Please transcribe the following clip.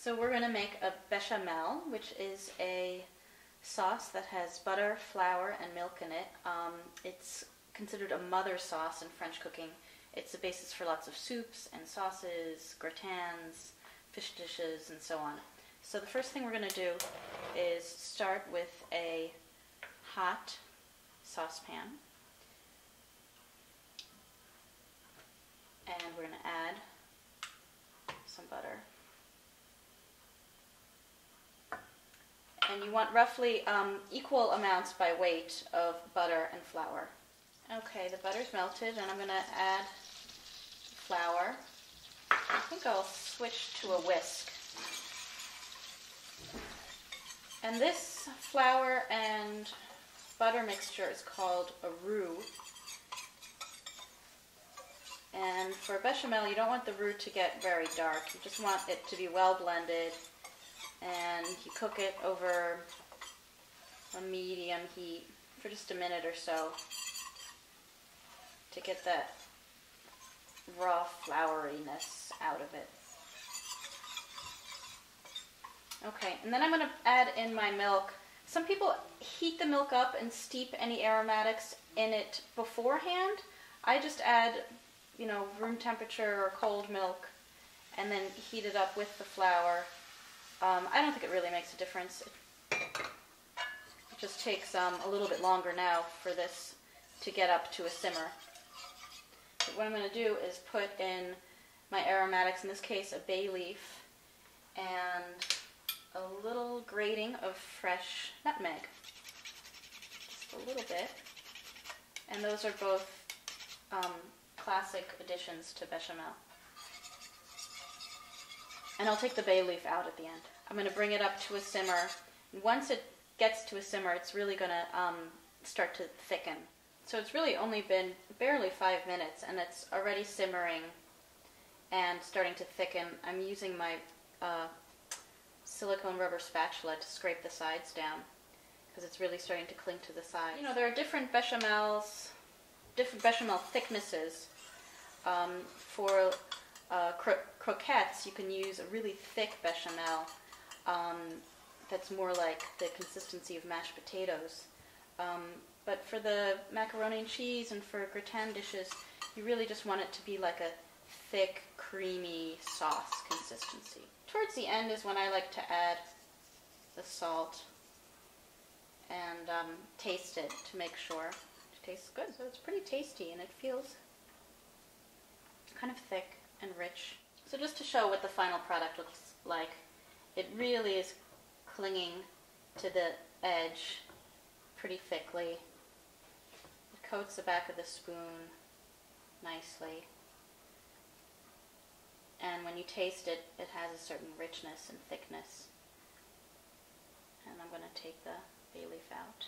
So we're going to make a bechamel, which is a sauce that has butter, flour, and milk in it. It's considered a mother sauce in French cooking. It's the basis for lots of soups and sauces, gratins, fish dishes, and so on. So the first thing we're going to do is start with a hot saucepan. And we're going to add some butter. And you want roughly equal amounts by weight of butter and flour. Okay, the butter's melted, and I'm going to add flour. I think I'll switch to a whisk. And this flour and butter mixture is called a roux. And for bechamel, you don't want the roux to get very dark. You just want it to be well blended. And you cook it over a medium heat for just a minute or so to get that raw flouriness out of it. Okay, and then I'm going to add in my milk. Some people heat the milk up and steep any aromatics in it beforehand. I just add, room temperature or cold milk and then heat it up with the flour. I don't think it really makes a difference. It just takes a little bit longer now for this to get up to a simmer. But what I'm going to do is put in my aromatics, in this case a bay leaf, and a little grating of fresh nutmeg. Just a little bit. And those are both classic additions to bechamel. And I'll take the bay leaf out at the end. I'm going to bring it up to a simmer. Once it gets to a simmer, it's really going to start to thicken. So it's really only been barely 5 minutes, and it's already simmering and starting to thicken. I'm using my silicone rubber spatula to scrape the sides down because it's really starting to cling to the sides. There are different bechamels, different bechamel thicknesses. For croquettes, you can use a really thick bechamel that's more like the consistency of mashed potatoes. But for the macaroni and cheese and for gratin dishes, you really just want it to be like a thick, creamy sauce consistency. Towards the end is when I like to add the salt and taste it to make sure it tastes good. So it's pretty tasty and it feels kind of thick and rich. So just to show what the final product looks like, it really is clinging to the edge pretty thickly. It coats the back of the spoon nicely. And when you taste it, it has a certain richness and thickness. And I'm going to take the bay leaf out.